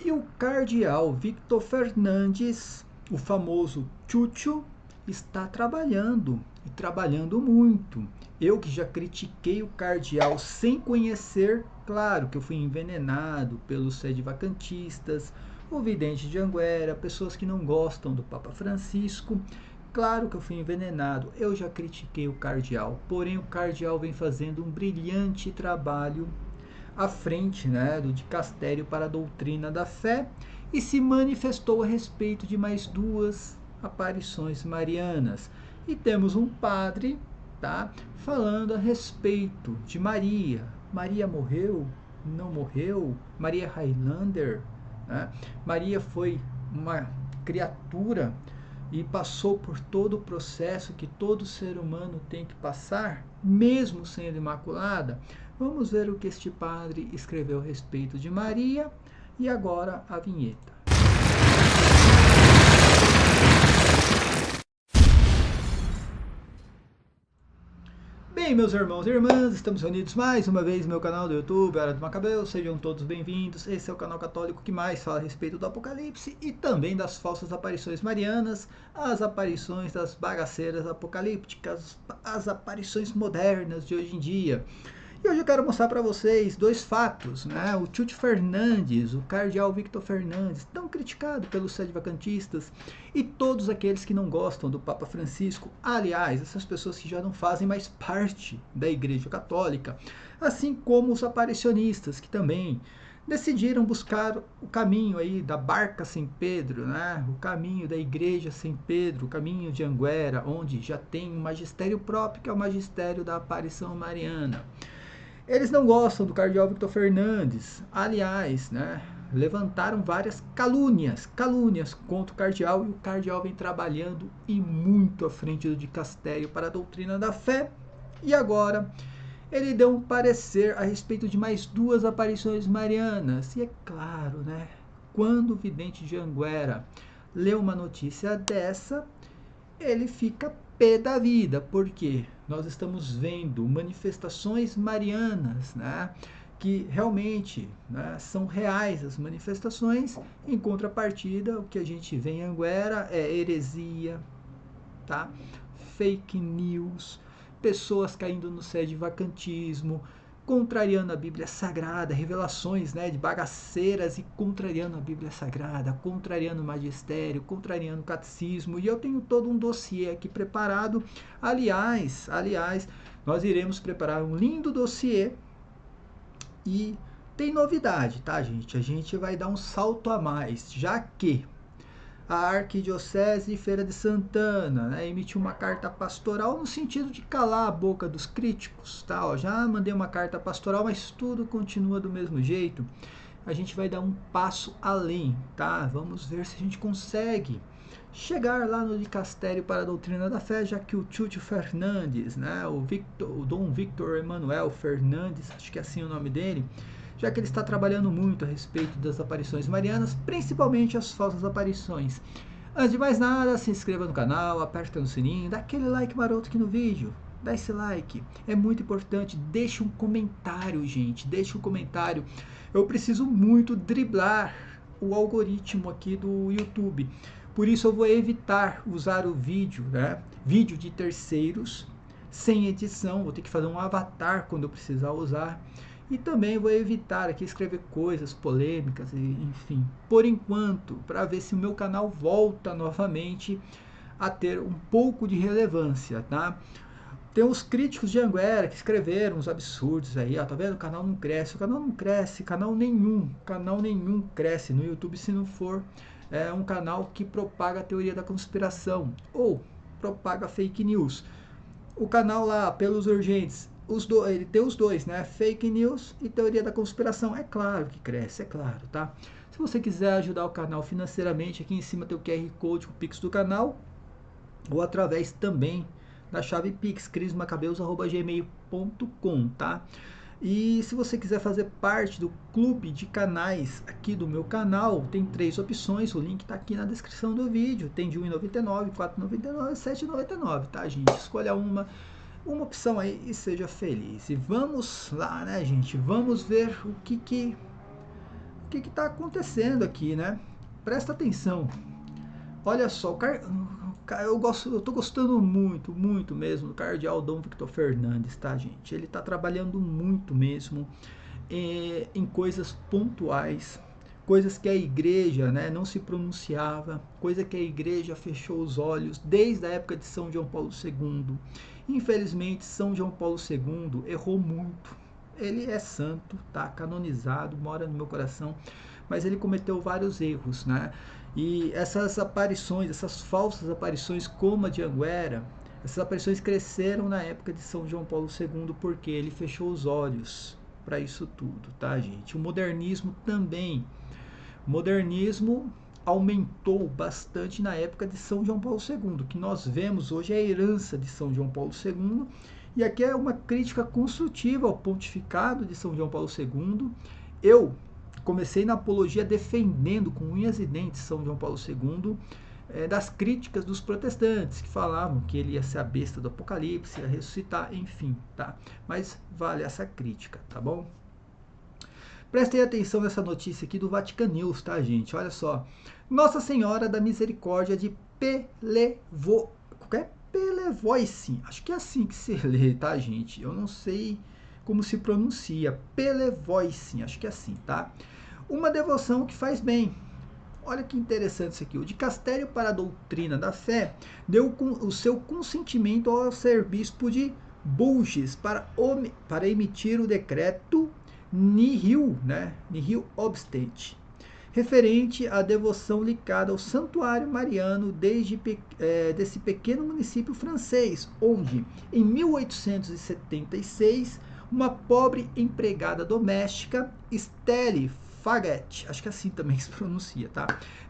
E o cardeal Victor Fernandes, o famoso Chucho, está trabalhando, e trabalhando muito. Eu que já critiquei o cardeal sem conhecer, claro que eu fui envenenado pelos sede-vacantistas, o vidente de Anguera, pessoas que não gostam do Papa Francisco. Claro que eu fui envenenado, eu já critiquei o cardeal, porém o cardeal vem fazendo um brilhante trabalho à frente, né, do dicastério para a doutrina da fé e se manifestou a respeito de mais duas aparições marianas. E temos um padre, tá, falando a respeito de Maria. Maria morreu? Não morreu? Maria Highlander? Né? Maria foi uma criatura e passou por todo o processo que todo ser humano tem que passar, mesmo sendo imaculada. Vamos ver o que este padre escreveu a respeito de Maria e agora a vinheta. Bem, meus irmãos e irmãs, estamos reunidos mais uma vez no meu canal do YouTube, Hora do Macabeu. Sejam todos bem-vindos. Esse é o canal católico que mais fala a respeito do Apocalipse e também das falsas aparições marianas, as aparições das bagaceiras apocalípticas, as aparições modernas de hoje em dia. E hoje eu quero mostrar para vocês dois fatos, né? O Chucho Fernandes, o cardeal Victor Fernandes, tão criticado pelos sede-vacantistas e todos aqueles que não gostam do Papa Francisco, aliás, essas pessoas que já não fazem mais parte da Igreja Católica, assim como os aparicionistas, que também decidiram buscar o caminho aí da barca sem Pedro, né? O caminho da igreja sem Pedro, o caminho de Anguera, onde já tem um magistério próprio, que é o magistério da aparição mariana. Eles não gostam do cardeal Victor Fernandes. Aliás, né, levantaram várias calúnias contra o cardeal, e o cardeal vem trabalhando e muito à frente do dicastério para a doutrina da fé. E agora ele deu um parecer a respeito de mais duas aparições marianas. E é claro, né, quando o vidente de Anguera lê uma notícia dessa, ele fica pé da vida, porque nós estamos vendo manifestações marianas, né, que realmente, né, são reais as manifestações. Em contrapartida, o que a gente vê em Anguera é heresia, tá? Fake news, pessoas caindo no sede-vacantismo, contrariando a Bíblia Sagrada, revelações, né, de bagaceiras e contrariando a Bíblia Sagrada, contrariando o magistério, contrariando o catecismo. E eu tenho todo um dossiê aqui preparado. Aliás, nós iremos preparar um lindo dossiê e tem novidade, tá, gente? A gente vai dar um salto a mais, já que a Arquidiocese de Feira de Santana, né, emitiu uma carta pastoral no sentido de calar a boca dos críticos. Tá? Ó, já mandei uma carta pastoral, mas tudo continua do mesmo jeito. A gente vai dar um passo além, tá? Vamos ver se a gente consegue chegar lá no dicastério para a doutrina da fé, já que o Chucho Fernandes, né, o Dom Victor Emanuel Fernandes, acho que é assim o nome dele, já que ele está trabalhando muito a respeito das aparições marianas, principalmente as falsas aparições. Antes de mais nada, se inscreva no canal, aperta no sininho, dá aquele like maroto aqui no vídeo, dá esse like, é muito importante. Deixe um comentário, gente, deixe um comentário. Eu preciso muito driblar o algoritmo aqui do YouTube, por isso eu vou evitar usar o vídeo, né, vídeo de terceiros, sem edição. Vou ter que fazer um avatar quando eu precisar usar. E também vou evitar aqui escrever coisas polêmicas, enfim, por enquanto, para ver se o meu canal volta novamente a ter um pouco de relevância, tá? Tem os críticos de Anguera que escreveram uns absurdos aí, ó, tá vendo? O canal não cresce, canal nenhum cresce no YouTube se não for um canal que propaga a teoria da conspiração ou propaga fake news. O canal lá, Pelos Urgentes, ele tem os dois, né? Fake news e teoria da conspiração. É claro que cresce, é claro, tá? Se você quiser ajudar o canal financeiramente, aqui em cima tem o QR Code com o Pix do canal, ou através também da chave Pix, crismacabelos@gmail.com, tá? E se você quiser fazer parte do clube de canais aqui do meu canal, tem 3 opções, o link está aqui na descrição do vídeo. Tem de R$ 1,99, R$ 4,99 e R$ 7,99, tá, gente? Escolha uma opção aí e seja feliz. E vamos lá, né, gente? Vamos ver o que está acontecendo aqui, né? Presta atenção. Olha só, eu tô gostando muito, muito mesmo do cardeal Dom Victor Fernandes, tá, gente? Ele tá trabalhando muito mesmo em coisas pontuais, coisas que a igreja, né, não se pronunciava, coisa que a igreja fechou os olhos desde a época de São João Paulo II. Infelizmente, São João Paulo II errou muito. Ele é santo, tá canonizado, mora no meu coração, mas ele cometeu vários erros, né? E essas aparições, essas falsas aparições como a de Anguera, essas aparições cresceram na época de São João Paulo II porque ele fechou os olhos para isso tudo, tá, gente? O modernismo também. O modernismo aumentou bastante na época de São João Paulo II. O que nós vemos hoje é a herança de São João Paulo II. E aqui é uma crítica construtiva ao pontificado de São João Paulo II. Eu comecei na apologia defendendo com unhas e dentes São João Paulo II, das críticas dos protestantes, que falavam que ele ia ser a besta do Apocalipse, ia ressuscitar, enfim, tá? Mas vale essa crítica, tá bom? Prestem atenção nessa notícia aqui do Vatican News, tá, gente? Olha só. Nossa Senhora da Misericórdia de Pelevoice. Acho que é assim que se lê, tá, gente? Eu não sei como se pronuncia. Pelevoice, acho que é assim, tá? Uma devoção que faz bem. Olha que interessante isso aqui. O Dicastério para a Doutrina da Fé deu o seu consentimento ao arcebispo de Bourges para emitir o decreto nihil, né? Nihil obstant, referente à devoção ligada ao Santuário Mariano desse pequeno município francês, onde, em 1876, uma pobre empregada doméstica, Stelle Faget, acho que é assim também que se pronuncia, tá?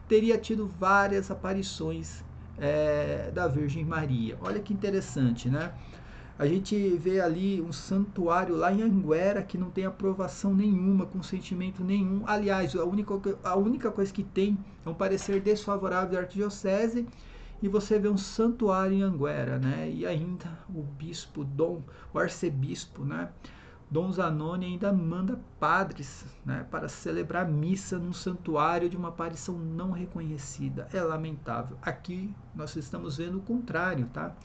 Teria tido várias aparições da Virgem Maria. Olha que interessante, né? A gente vê ali um santuário lá em Anguera que não tem aprovação nenhuma, consentimento nenhum. Aliás, a única coisa que tem é um parecer desfavorável da arquidiocese, e você vê um santuário em Anguera, né? E ainda o arcebispo, né? Dom Zanoni ainda manda padres, né, para celebrar missa num santuário de uma aparição não reconhecida. É lamentável. Aqui nós estamos vendo o contrário, tá?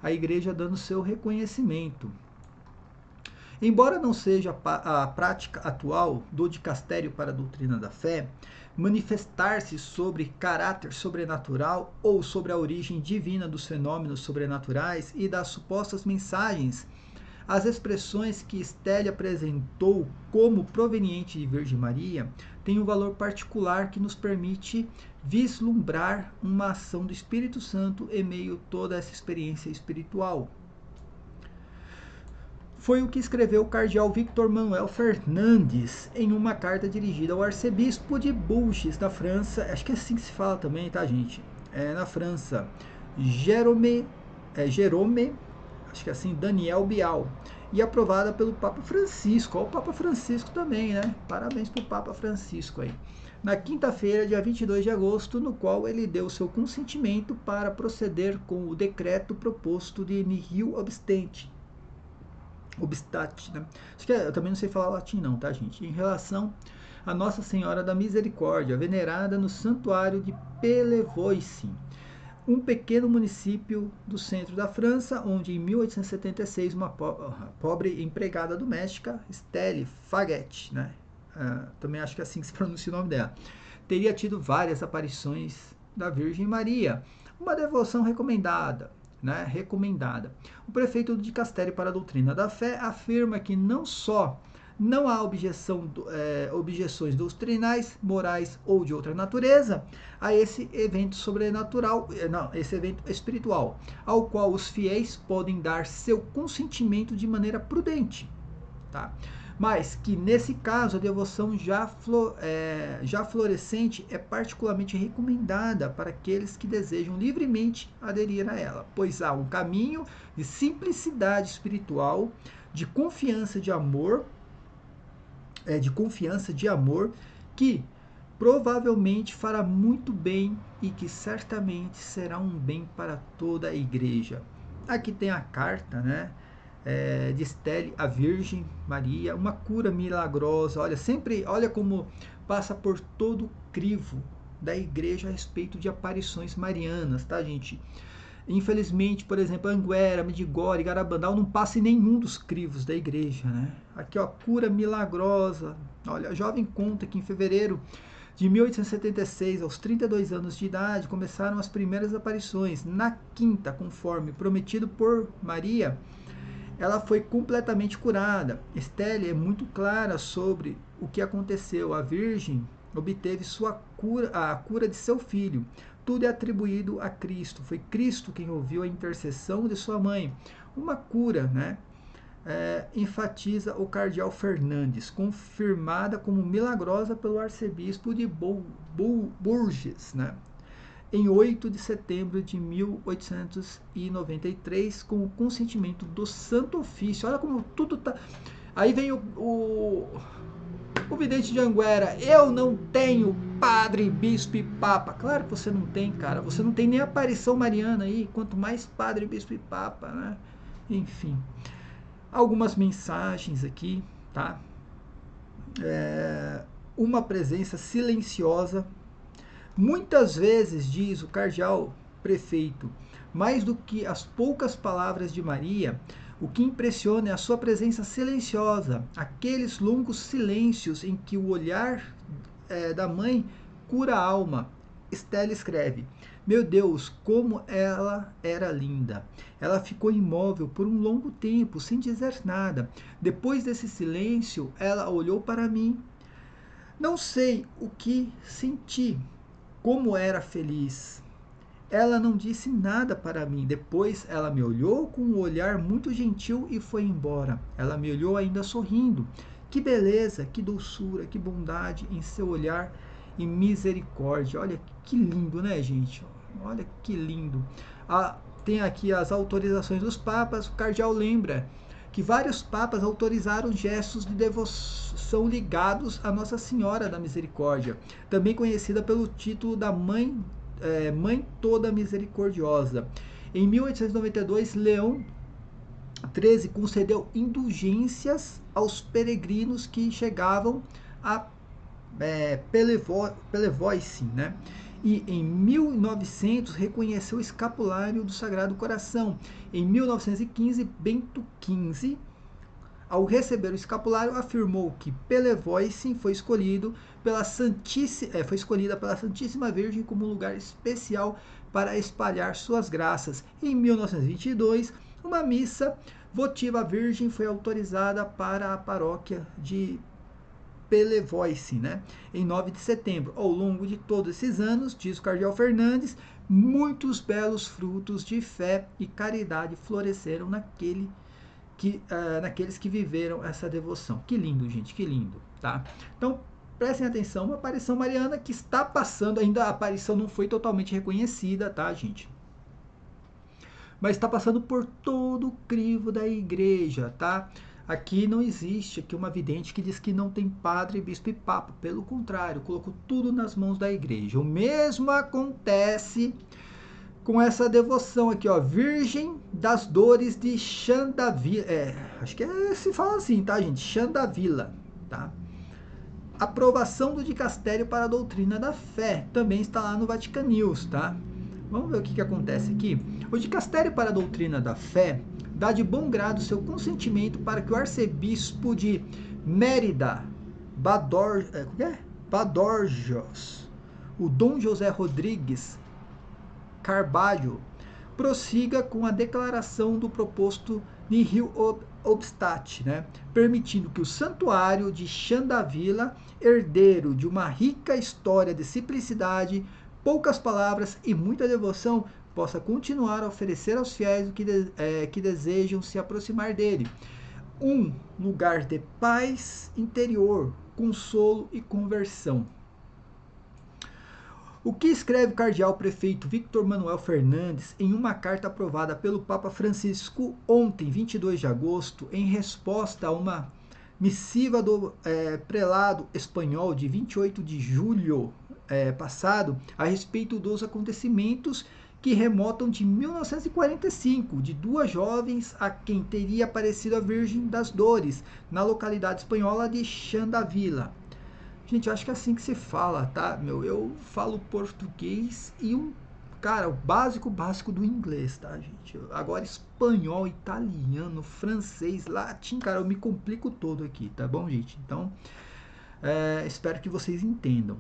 A igreja dando seu reconhecimento. Embora não seja a prática atual do dicastério para a doutrina da fé manifestar-se sobre caráter sobrenatural ou sobre a origem divina dos fenômenos sobrenaturais e das supostas mensagens, as expressões que Stelle apresentou como proveniente de Virgem Maria têm um valor particular que nos permite vislumbrar uma ação do Espírito Santo em meio a toda essa experiência espiritual. Foi o que escreveu o cardeal Victor Manuel Fernandes em uma carta dirigida ao arcebispo de Bourges, da França. Acho que é assim que se fala também, tá, gente? Na França. Jerome, acho que é assim, Daniel Bial, e aprovada pelo Papa Francisco. Olha o Papa Francisco também, né? Parabéns para o Papa Francisco aí. Na quinta-feira, dia 22 de agosto, no qual ele deu seu consentimento para proceder com o decreto proposto de nihil obstant, né? Acho que eu também não sei falar latim não, tá, gente? Em relação a Nossa Senhora da Misericórdia, venerada no Santuário de Pelevoice, um pequeno município do centro da França, onde em 1876 uma pobre empregada doméstica, Stelle Faget, né? Também acho que é assim que se pronuncia o nome dela, teria tido várias aparições da Virgem Maria. Uma devoção recomendada. Né, recomendada. O prefeito do Dicastério para a Doutrina da Fé afirma que não só não há objeções doutrinais, morais ou de outra natureza a esse evento sobrenatural, esse evento espiritual, ao qual os fiéis podem dar seu consentimento de maneira prudente, tá? Mas que nesse caso a devoção já florescente é particularmente recomendada para aqueles que desejam livremente aderir a ela, pois há um caminho de simplicidade espiritual, de confiança de amor, que provavelmente fará muito bem e que certamente será um bem para toda a igreja. Aqui tem a carta, né, de Estelle, a Virgem Maria, uma cura milagrosa. Olha, sempre, olha como passa por todo o crivo da igreja a respeito de aparições marianas, tá, gente? Infelizmente, por exemplo, Anguera, Medjugorje, Garabandal não passa em nenhum dos crivos da igreja, né? Aqui, ó, cura milagrosa. Olha, a jovem conta que em fevereiro de 1876, aos 32 anos de idade, começaram as primeiras aparições. Na quinta, conforme prometido por Maria, ela foi completamente curada. Estelle é muito clara sobre o que aconteceu. A Virgem obteve a cura de seu filho. Tudo é atribuído a Cristo. Foi Cristo quem ouviu a intercessão de sua mãe. Uma cura, né? Enfatiza o cardeal Fernandes, confirmada como milagrosa pelo arcebispo de Bourges, né? Em 8 de setembro de 1893, com o consentimento do Santo Ofício. Olha como tudo tá. Aí vem o vidente de Anguera. Eu não tenho padre, bispo e papa. Claro que você não tem, cara. Você não tem nem aparição mariana aí, quanto mais padre, bispo e papa, né? Enfim. Algumas mensagens aqui, tá? Uma presença silenciosa. Muitas vezes, diz o cardeal prefeito, mais do que as poucas palavras de Maria, o que impressiona é a sua presença silenciosa, aqueles longos silêncios em que o olhar da mãe cura a alma. Estelle escreve: meu Deus, como ela era linda. Ela ficou imóvel por um longo tempo, sem dizer nada. Depois desse silêncio, ela olhou para mim. Não sei o que senti, como era feliz. Ela não disse nada para mim. Depois ela me olhou com um olhar muito gentil e foi embora. Ela me olhou ainda sorrindo. Que beleza, que doçura, que bondade em seu olhar e misericórdia. Olha que lindo, né, gente? Olha que lindo. Tem aqui as autorizações dos papas. O cardeal lembra que vários papas autorizaram gestos de devoção ligados a Nossa Senhora da Misericórdia, também conhecida pelo título da Mãe Toda Misericordiosa. Em 1892, Leão XIII concedeu indulgências aos peregrinos que chegavam a Pellevoisin, né? E em 1900 reconheceu o escapulário do Sagrado Coração. Em 1915, Bento XV, ao receber o escapulário, afirmou que Pellevoisin foi escolhida pela Santíssima Virgem como um lugar especial para espalhar suas graças. Em 1922, uma missa votiva à Virgem foi autorizada para a paróquia de Pellevoisin, né? Em 9 de setembro. Ao longo de todos esses anos, diz o cardeal Fernandes, muitos belos frutos de fé e caridade floresceram naqueles que viveram essa devoção. Que lindo, gente, que lindo, tá? Então, prestem atenção, uma aparição mariana que está passando, ainda a aparição não foi totalmente reconhecida, tá, gente? Mas está passando por todo o crivo da igreja, tá? Aqui não existe aqui uma vidente que diz que não tem padre, bispo e papa. Pelo contrário, colocou tudo nas mãos da igreja. O mesmo acontece com essa devoção aqui, ó, Virgem das Dores de Xandavila. Acho que se fala assim, tá, gente? Xandavila, tá? Aprovação do dicastério para a doutrina da fé. Também está lá no Vatican News, tá? Vamos ver o que acontece aqui. O dicastério para a doutrina da fé dá de bom grado seu consentimento para que o arcebispo de Mérida, Badorjos, o Dom José Rodrigues Carvalho, prossiga com a declaração do proposto nihil obstat, né? Permitindo que o santuário de Xandavila, herdeiro de uma rica história de simplicidade, poucas palavras e muita devoção, possa continuar a oferecer aos fiéis que desejam se aproximar dele um lugar de paz interior, consolo e conversão. O que escreve o cardeal prefeito Victor Manuel Fernandes em uma carta aprovada pelo Papa Francisco ontem, 22 de agosto, em resposta a uma missiva do prelado espanhol de 28 de julho passado, a respeito dos acontecimentos que remontam de 1945, de duas jovens a quem teria aparecido a Virgem das Dores, na localidade espanhola de Xandavila. Gente, eu acho que é assim que se fala, tá? Eu falo português e cara, o básico do inglês, tá, gente? Agora espanhol, italiano, francês, latim, cara, eu me complico todo aqui, tá bom, gente? Então, espero que vocês entendam.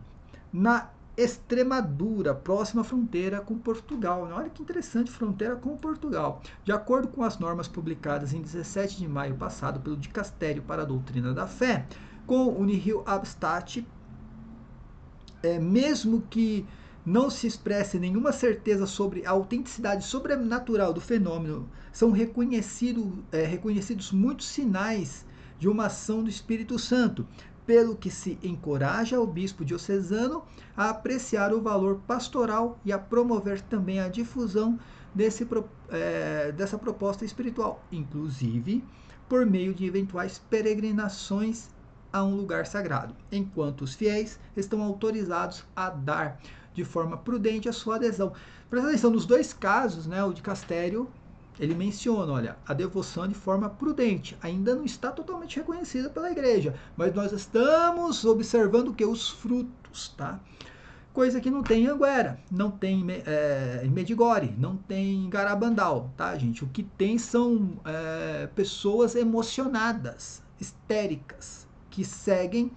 Na Extremadura, próxima fronteira com Portugal. Olha que interessante, fronteira com Portugal. De acordo com as normas publicadas em 17 de maio passado pelo Dicastério para a Doutrina da Fé, com o nihil obstat, mesmo que não se expresse nenhuma certeza sobre a autenticidade sobrenatural do fenômeno, são reconhecidos muitos sinais de uma ação do Espírito Santo, pelo que se encoraja o bispo diocesano a apreciar o valor pastoral e a promover também a difusão dessa proposta espiritual, inclusive por meio de eventuais peregrinações a um lugar sagrado, enquanto os fiéis estão autorizados a dar de forma prudente a sua adesão. Presta atenção, nos dois casos, né, o dicastério, ele menciona, olha, a devoção de forma prudente, ainda não está totalmente reconhecida pela igreja, mas nós estamos observando que os frutos, tá? Coisa que não tem em Anguera, não tem em Medigore, não tem em Garabandal, tá, gente? O que tem são pessoas emocionadas, histéricas, que seguem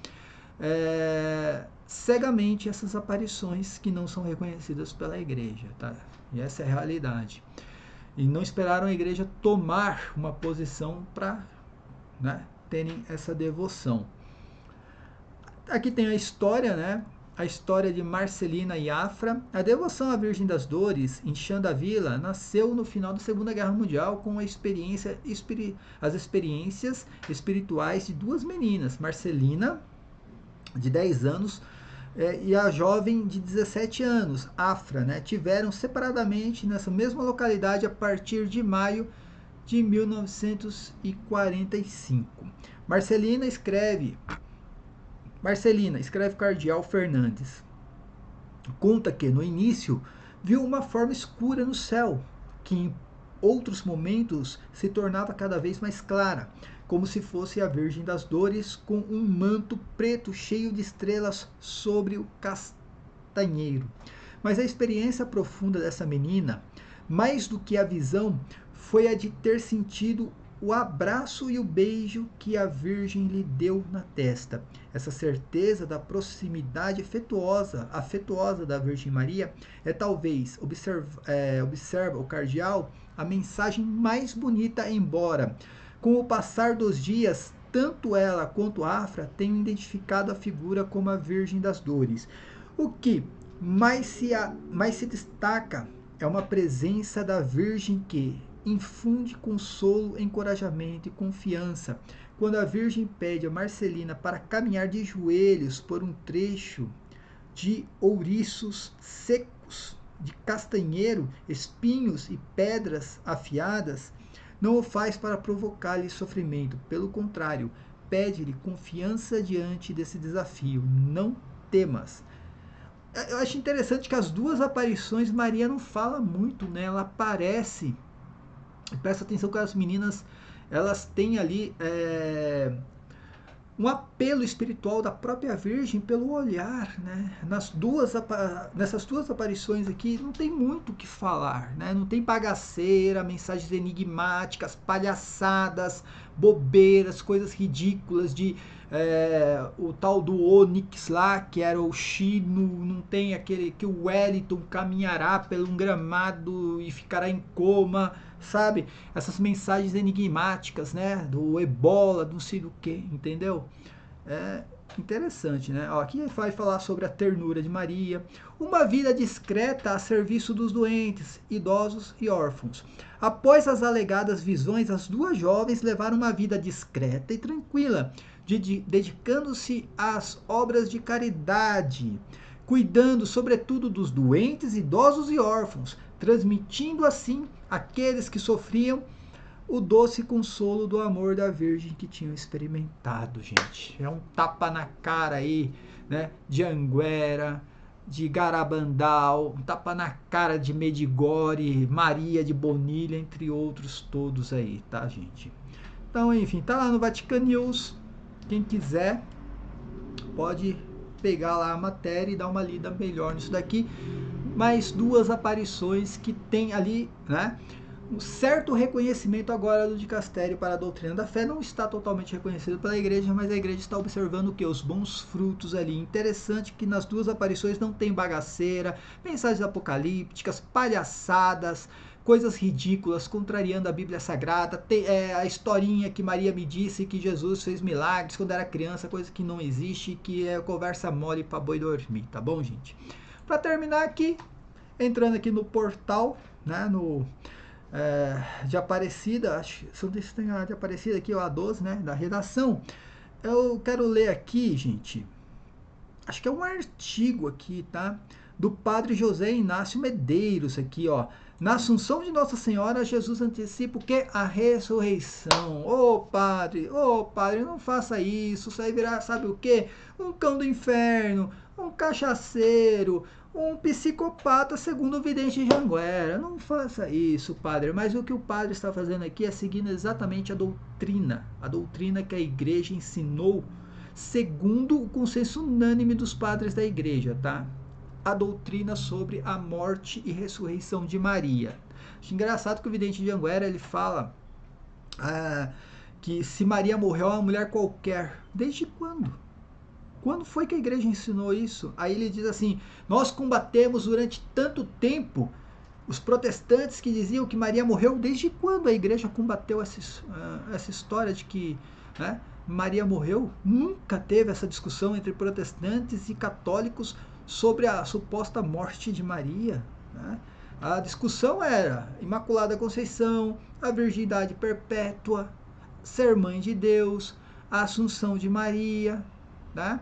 cegamente essas aparições que não são reconhecidas pela igreja, tá? E essa é a realidade. E não esperaram a igreja tomar uma posição para, né, terem essa devoção. Aqui tem a história, né? A história de Marcelina e Afra. A devoção à Virgem das Dores em Xandavila nasceu no final da Segunda Guerra Mundial com as experiências espirituais de duas meninas, Marcelina, de 10 anos, e a jovem de 17 anos, Afra, né, tiveram separadamente nessa mesma localidade a partir de maio de 1945. Marcelina escreve Cardeal Fernandes. Conta que, no início, viu uma forma escura no céu, que em outros momentos se tornava cada vez mais clara, como se fosse a Virgem das Dores com um manto preto cheio de estrelas sobre o castanheiro. Mas a experiência profunda dessa menina, mais do que a visão, foi a de ter sentido o abraço e o beijo que a Virgem lhe deu na testa. Essa certeza da proximidade afetuosa da Virgem Maria é talvez, observa o cardeal, a mensagem mais bonita, embora, com o passar dos dias, tanto ela quanto Afra tenham identificado a figura como a Virgem das Dores. O que mais se destaca é uma presença da Virgem que infunde consolo, encorajamento e confiança. Quando a Virgem pede a Marcelina para caminhar de joelhos por um trecho de ouriços secos, de castanheiro, espinhos e pedras afiadas, não o faz para provocar-lhe sofrimento. Pelo contrário, pede-lhe confiança diante desse desafio. Não temas. Eu acho interessante que as duas aparições, Maria não fala muito, né? Ela aparece. Presta atenção que as meninas, elas têm ali um apelo espiritual da própria Virgem pelo olhar, né? Nessas duas aparições aqui não tem muito o que falar, né? Não tem bagaceira, mensagens enigmáticas, palhaçadas, bobeiras, coisas ridículas de o tal do Onyx lá, que era o Chino, não tem aquele que o Wellington caminhará pelo um gramado e ficará em coma, sabe? Essas mensagens enigmáticas, né? Do ebola, não sei do que, entendeu? É interessante, né? Ó, aqui vai falar sobre a ternura de Maria, uma vida discreta a serviço dos doentes, idosos e órfãos. Após as alegadas visões, as duas jovens levaram uma vida discreta e tranquila, dedicando-se às obras de caridade, cuidando sobretudo dos doentes, idosos e órfãos, transmitindo assim àqueles que sofriam o doce consolo do amor da Virgem que tinham experimentado, gente. É um tapa na cara aí, né, de Anguera, de Garabandal, um tapa na cara de Medigore, Maria de Bonilha, entre outros todos aí, tá, gente? Então, enfim, tá lá no Vatican News. Quem quiser pode pegar lá a matéria e dar uma lida melhor nisso daqui. Mais duas aparições que tem ali, né? Um certo reconhecimento agora do dicastério para a doutrina da fé. Não está totalmente reconhecido pela igreja, mas a igreja está observando o que? Os bons frutos ali. Interessante que nas duas aparições não tem bagaceira, mensagens apocalípticas, palhaçadas, coisas ridículas, contrariando a Bíblia Sagrada. Tem a historinha que Maria me disse que Jesus fez milagres quando era criança, coisa que não existe, que é conversa mole para boi dormir, tá bom, gente? Para terminar aqui, entrando aqui no portal, né, de Aparecida, acho que são desses tem a de Aparecida aqui, o A12, né, da redação. Eu quero ler aqui, gente, acho que é um artigo aqui, tá? Do padre José Inácio Medeiros aqui, ó. Na Assunção de Nossa Senhora, Jesus antecipa o que? A ressurreição. Ô padre, não faça isso. Isso aí virá, sabe o quê? Um cão do inferno, um cachaceiro, um psicopata, segundo o vidente de Anguera. Não faça isso, padre. Mas o que o padre está fazendo aqui é seguindo exatamente a doutrina que a igreja ensinou, segundo o consenso unânime dos padres da igreja, tá? A doutrina sobre a morte e ressurreição de Maria. Acho engraçado que o vidente de Anguera, ele fala que se Maria morreu é uma mulher qualquer. Desde quando? Quando foi que a igreja ensinou isso? Aí ele diz assim, nós combatemos durante tanto tempo os protestantes que diziam que Maria morreu. Desde quando a igreja combateu essa história de que, né, Maria morreu? Nunca teve essa discussão entre protestantes e católicos sobre a suposta morte de Maria, né? A discussão era Imaculada Conceição, a virgindade perpétua, ser mãe de Deus, a Assunção de Maria, né?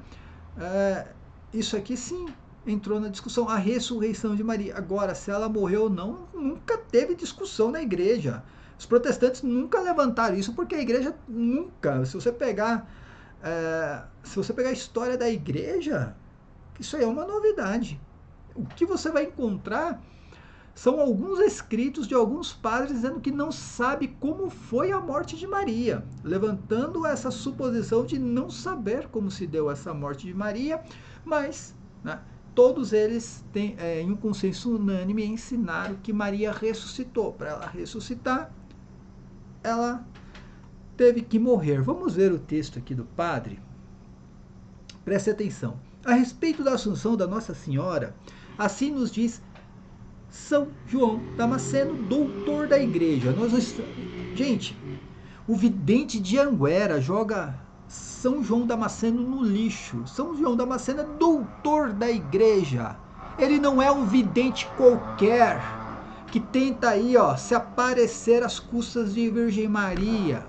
Isso aqui sim entrou na discussão, a ressurreição de Maria. Agora, se ela morreu ou não, nunca teve discussão na igreja. Os protestantes nunca levantaram isso, porque a igreja nunca, se você pegar a história da igreja, isso aí é uma novidade. O que você vai encontrar são alguns escritos de alguns padres dizendo que não sabe como foi a morte de Maria, levantando essa suposição de não saber como se deu essa morte de Maria, mas, né, todos eles têm, em um consenso unânime, ensinaram que Maria ressuscitou. Para ela ressuscitar, ela teve que morrer. Vamos ver o texto aqui do padre? Preste atenção. A respeito da Assunção da Nossa Senhora, assim nos diz São João Damasceno, doutor da igreja. Gente, o vidente de Anguera joga São João Damasceno no lixo. São João Damasceno é doutor da igreja. Ele não é um vidente qualquer que tenta aí, ó, se aparecer às custas de Virgem Maria,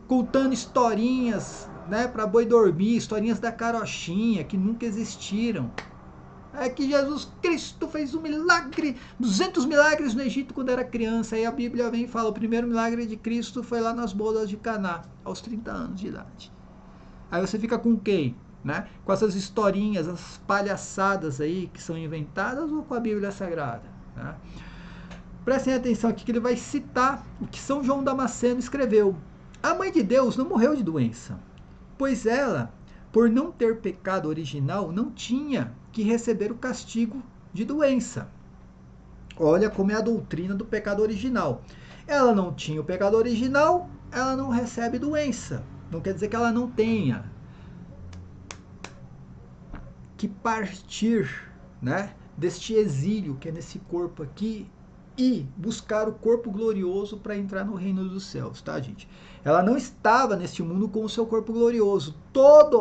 contando historinhas, né, para boi dormir, historinhas da carochinha que nunca existiram. É que Jesus Cristo fez um milagre, 200 milagres no Egito quando era criança. Aí a Bíblia vem e fala, o primeiro milagre de Cristo foi lá nas bodas de Caná, aos 30 anos de idade. Aí você fica com quem? Né? Com essas historinhas, as palhaçadas aí que são inventadas, ou com a Bíblia Sagrada? Né? Prestem atenção aqui que ele vai citar o que São João Damasceno escreveu. A mãe de Deus não morreu de doença, pois ela, por não ter pecado original, não tinha que receber o castigo de doença. Olha como é a doutrina do pecado original. Ela não tinha o pecado original, ela não recebe doença. Não quer dizer que ela não tenha que partir, né, deste exílio que é nesse corpo aqui e buscar o corpo glorioso para entrar no reino dos céus, tá, gente? Ela não estava neste mundo com o seu corpo glorioso. Toda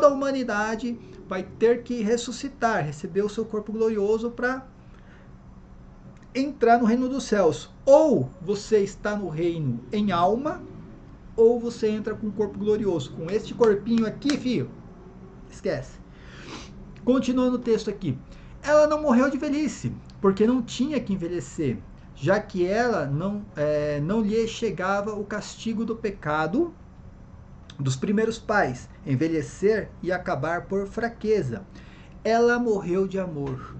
a humanidade vai ter que ressuscitar, receber o seu corpo glorioso para entrar no reino dos céus. Ou você está no reino em alma, ou você entra com o corpo glorioso. Com este corpinho aqui, filho, esquece. Continuando o texto aqui. Ela não morreu de velhice, porque não tinha que envelhecer, já que ela não lhe chegava o castigo do pecado, dos primeiros pais, envelhecer e acabar por fraqueza. Ela morreu de amor.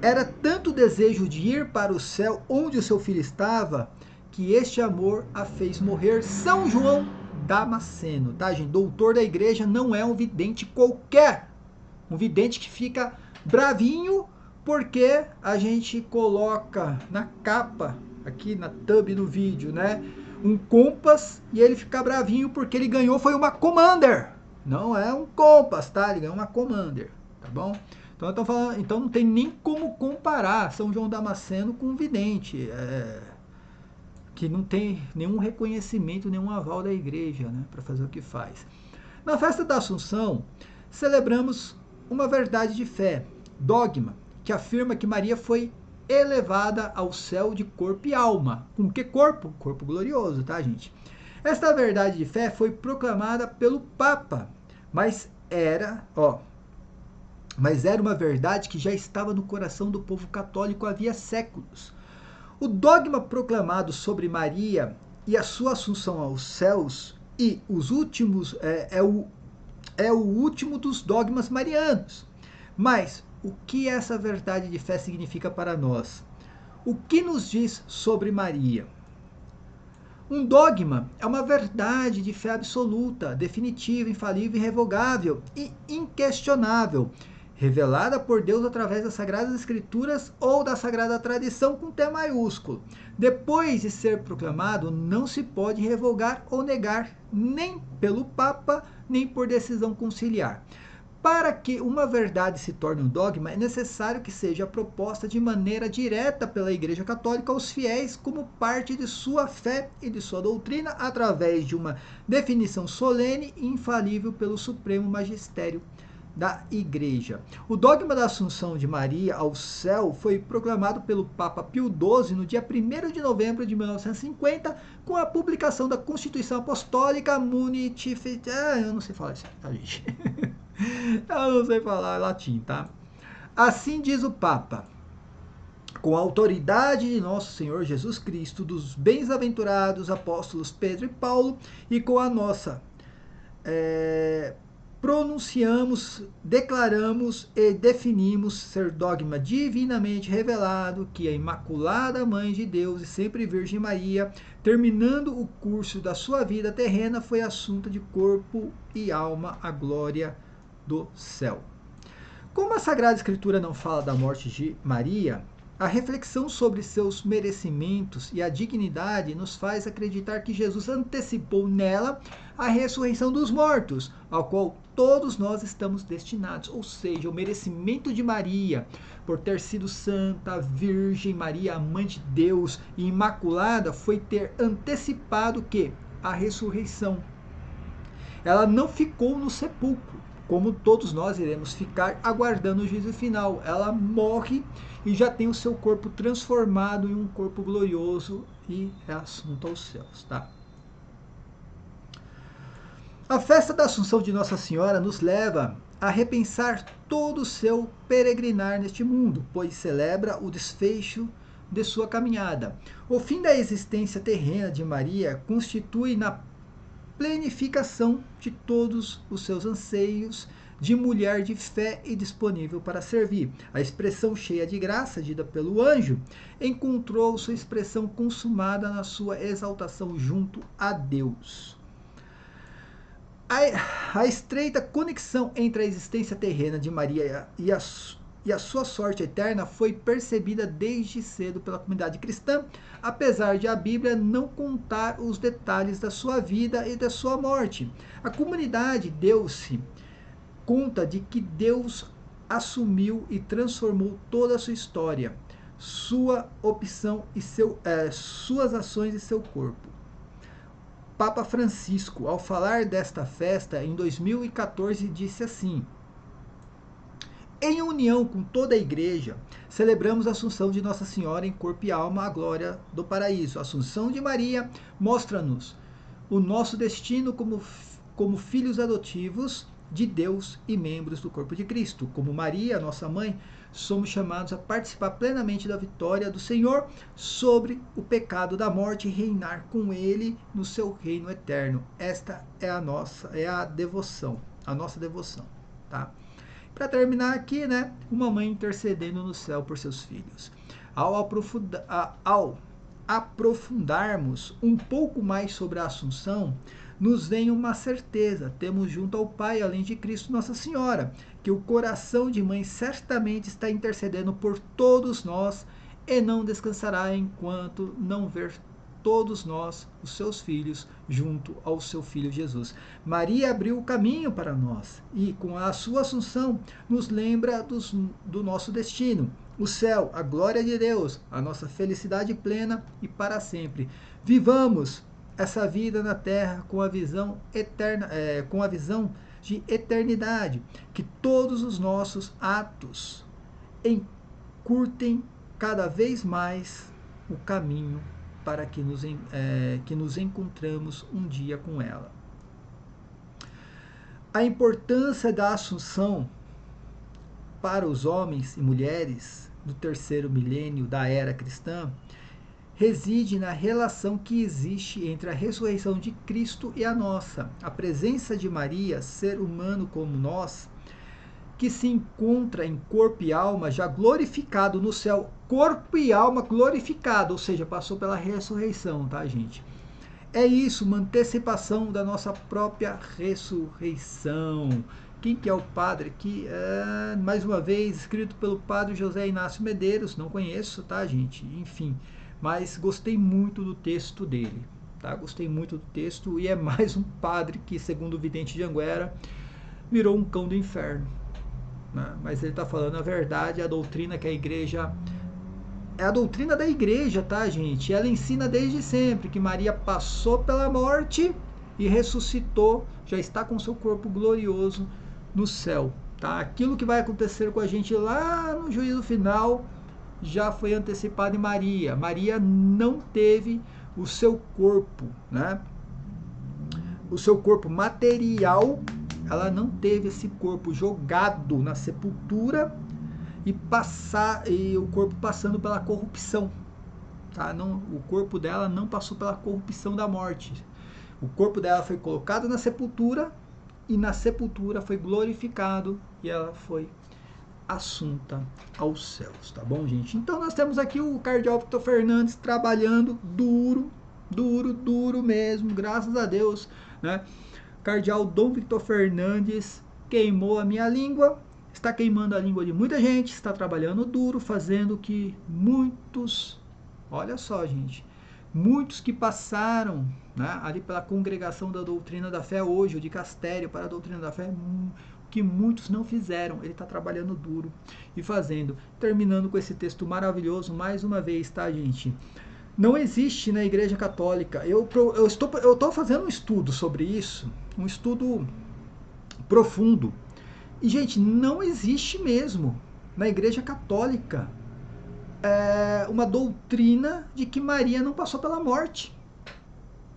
Era tanto o desejo de ir para o céu onde o seu filho estava, que este amor a fez morrer. São João Damasceno, tá, gente? Doutor da igreja, não é um vidente qualquer. Um vidente que fica bravinho porque a gente coloca na capa, aqui na thumb do vídeo, né, um Compass, e ele fica bravinho porque ele ganhou foi uma Commander. Não é um Compass, tá? Ele ganhou uma Commander, tá bom? Então, falando, então não tem nem como comparar São João Damasceno com um vidente, que não tem nenhum reconhecimento, nenhum aval da igreja, né, para fazer o que faz. Na festa da Assunção, celebramos uma verdade de fé, dogma, que afirma que Maria foi elevada ao céu de corpo e alma. Com que corpo? Corpo glorioso, tá, gente? Esta verdade de fé foi proclamada pelo Papa, mas era uma verdade que já estava no coração do povo católico havia séculos. O dogma proclamado sobre Maria e a sua assunção aos céus e os últimos é o último dos dogmas marianos. Mas o que essa verdade de fé significa para nós? O que nos diz sobre Maria? Um dogma é uma verdade de fé absoluta, definitiva, infalível, irrevogável e inquestionável, revelada por Deus através das Sagradas Escrituras ou da Sagrada Tradição com T maiúsculo. Depois de ser proclamado, não se pode revogar ou negar, nem pelo Papa, nem por decisão conciliar. Para que uma verdade se torne um dogma, é necessário que seja proposta de maneira direta pela Igreja Católica aos fiéis como parte de sua fé e de sua doutrina, através de uma definição solene e infalível pelo Supremo Magistério da Igreja. O dogma da Assunção de Maria ao céu foi proclamado pelo Papa Pio XII no dia 1º de novembro de 1950, com a publicação da Constituição Apostólica Munitificata. Eu não sei falar isso, tá, gente? Eu não sei falar latim, tá? Assim diz o Papa: com a autoridade de nosso Senhor Jesus Cristo, dos bem-aventurados apóstolos Pedro e Paulo, e com a nossa pronunciamos, declaramos e definimos ser dogma divinamente revelado que a Imaculada Mãe de Deus e sempre Virgem Maria, terminando o curso da sua vida terrena, foi assunta de corpo e alma à glória do céu. Como a Sagrada Escritura não fala da morte de Maria, a reflexão sobre seus merecimentos e a dignidade nos faz acreditar que Jesus antecipou nela a ressurreição dos mortos, ao qual todos nós estamos destinados. Ou seja, o merecimento de Maria, por ter sido santa, virgem, Maria, a mãe de Deus e imaculada, foi ter antecipado que a ressurreição. Ela não ficou no sepulcro, como todos nós iremos ficar aguardando o juízo final. Ela morre e já tem o seu corpo transformado em um corpo glorioso e é assunto aos céus, tá? A festa da Assunção de Nossa Senhora nos leva a repensar todo o seu peregrinar neste mundo, pois celebra o desfecho de sua caminhada. O fim da existência terrena de Maria constitui na plenificação de todos os seus anseios de mulher de fé e disponível para servir. A expressão cheia de graça, dita pelo anjo, encontrou sua expressão consumada na sua exaltação junto a Deus. A estreita conexão entre a existência terrena de Maria e a sua sorte eterna foi percebida desde cedo pela comunidade cristã, apesar de a Bíblia não contar os detalhes da sua vida e da sua morte. A comunidade deu-se conta de que Deus assumiu e transformou toda a sua história, sua opção e suas ações e seu corpo. Papa Francisco, ao falar desta festa em 2014, disse assim: em união com toda a Igreja, celebramos a Assunção de Nossa Senhora em corpo e alma à glória do paraíso. A Assunção de Maria mostra-nos o nosso destino como filhos adotivos de Deus e membros do corpo de Cristo. Como Maria, nossa mãe, somos chamados a participar plenamente da vitória do Senhor sobre o pecado da morte e reinar com Ele no seu reino eterno. Esta é a nossa devoção, tá? Para terminar aqui, né, uma mãe intercedendo no céu por seus filhos. Ao aprofundarmos um pouco mais sobre a Assunção, nos vem uma certeza: temos junto ao Pai, além de Cristo Nossa Senhora, que o coração de mãe certamente está intercedendo por todos nós e não descansará enquanto não ver todos nós, os seus filhos, junto ao seu Filho Jesus. Maria abriu o caminho para nós e, com a sua Assunção, nos lembra do nosso destino. O céu, a glória de Deus, a nossa felicidade plena e para sempre. Vivamos essa vida na terra com a visão eterna, com a visão de eternidade, que todos os nossos atos encurtem cada vez mais o caminho para que nos encontramos um dia com ela. A importância da Assunção para os homens e mulheres do terceiro milênio da era cristã reside na relação que existe entre a ressurreição de Cristo e a nossa. A presença de Maria, ser humano como nós, que se encontra em corpo e alma já glorificado no céu, corpo e alma glorificado, ou seja, passou pela ressurreição, tá, gente? É isso, uma antecipação da nossa própria ressurreição. Quem que é o padre aqui? Mais uma vez, escrito pelo padre José Inácio Medeiros, não conheço, tá, gente? Enfim, mas gostei muito do texto dele, tá? Gostei muito do texto e é mais um padre que, segundo o vidente de Anguera, virou um cão do inferno. Mas ele está falando a verdade, a doutrina que a igreja... É a doutrina da igreja, tá, gente? Ela ensina desde sempre que Maria passou pela morte e ressuscitou, já está com seu corpo glorioso no céu, tá? Aquilo que vai acontecer com a gente lá no juízo final já foi antecipado em Maria. Maria não teve o seu corpo, né? O seu corpo material, ela não teve esse corpo jogado na sepultura e o corpo passando pela corrupção, tá? Não, o corpo dela não passou pela corrupção da morte. O corpo dela foi colocado na sepultura e na sepultura foi glorificado e ela foi assunta aos céus, tá bom, gente? Então nós temos aqui o cardeal Victor Fernandes trabalhando duro mesmo, graças a Deus, né? Cardeal Dom Victor Fernandes queimou a minha língua, está queimando a língua de muita gente, está trabalhando duro, fazendo que muitos, olha só, gente, muitos que passaram, né, ali pela congregação da doutrina da fé hoje, o de Castério para a doutrina da fé, que muitos não fizeram. Ele está trabalhando duro e fazendo. Terminando com esse texto maravilhoso, mais uma vez, tá, gente? Não existe na Igreja Católica, eu estou fazendo um estudo sobre isso, um estudo profundo, e, gente, não existe mesmo na Igreja Católica uma doutrina de que Maria não passou pela morte.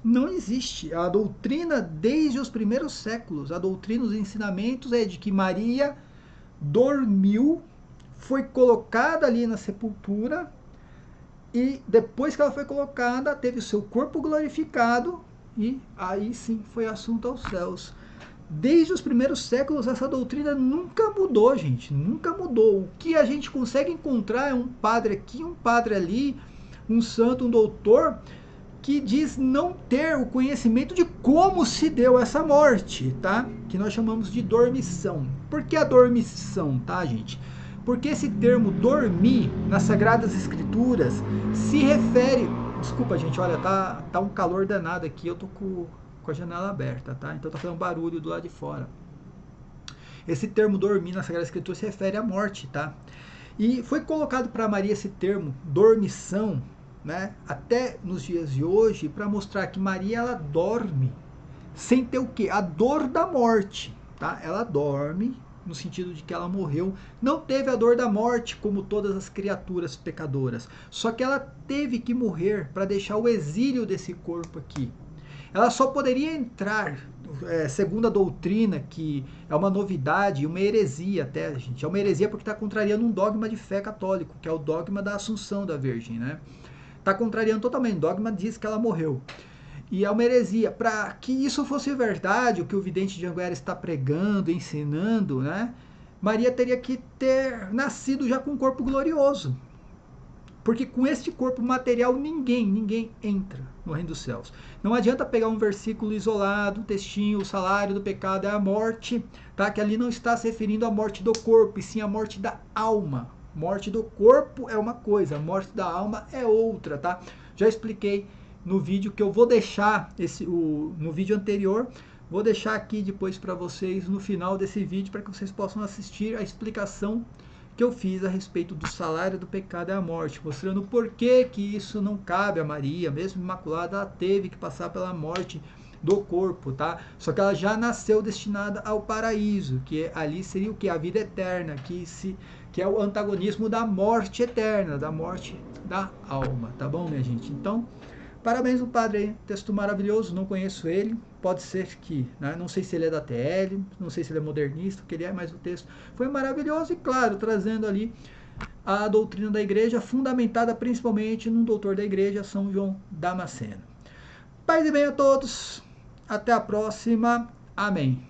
Não existe. A doutrina, desde os primeiros séculos, a doutrina, os ensinamentos é de que Maria dormiu, foi colocada ali na sepultura, e depois que ela foi colocada, teve o seu corpo glorificado, e aí sim foi assunto aos céus. Desde os primeiros séculos, essa doutrina nunca mudou, gente, nunca mudou. O que a gente consegue encontrar é um padre aqui, um padre ali, um santo, um doutor, que diz não ter o conhecimento de como se deu essa morte, tá? Que nós chamamos de dormição. Por que a dormição, tá, gente? Porque esse termo dormir nas Sagradas Escrituras se refere... Desculpa, gente, olha, tá um calor danado aqui, eu tô com a janela aberta, tá? Então tá fazendo barulho do lado de fora. Esse termo dormir na Sagrada Escritura se refere à morte, tá? E foi colocado para Maria esse termo, dormição, né? Até nos dias de hoje, para mostrar que Maria, ela dorme sem ter o quê? A dor da morte, tá? Ela dorme no sentido de que ela morreu, não teve a dor da morte como todas as criaturas pecadoras, só que ela teve que morrer para deixar o exílio desse corpo aqui. Ela só poderia entrar, segundo a doutrina, que é uma novidade, uma heresia até, gente. É uma heresia porque está contrariando um dogma de fé católico, que é o dogma da Assunção da Virgem, né? Está contrariando totalmente. O dogma diz que ela morreu. E é uma heresia. Para que isso fosse verdade, o que o vidente de Anguera está pregando, ensinando, né? Maria teria que ter nascido já com um corpo glorioso. Porque com este corpo material ninguém entra no reino dos céus. Não adianta pegar um versículo isolado, um textinho, o salário do pecado é a morte, tá? Que ali não está se referindo à morte do corpo, e sim à morte da alma. Morte do corpo é uma coisa, a morte da alma é outra, tá? Já expliquei no vídeo que eu vou deixar no vídeo anterior, vou deixar aqui depois para vocês no final desse vídeo para que vocês possam assistir a explicação que eu fiz a respeito do salário do pecado é a morte, mostrando por que isso não cabe a Maria, mesmo imaculada, ela teve que passar pela morte do corpo, tá? Só que ela já nasceu destinada ao paraíso, que ali seria o que? A vida eterna, que é o antagonismo da morte eterna, da morte da alma, tá bom, minha gente? Então, parabéns ao padre aí, texto maravilhoso, não conheço ele, pode ser que, né, não sei se ele é da TL, não sei se ele é modernista, o que ele é, mas o texto foi maravilhoso e, claro, trazendo ali a doutrina da igreja, fundamentada principalmente num doutor da igreja, São João Damasceno. Paz e bem a todos, até a próxima, amém.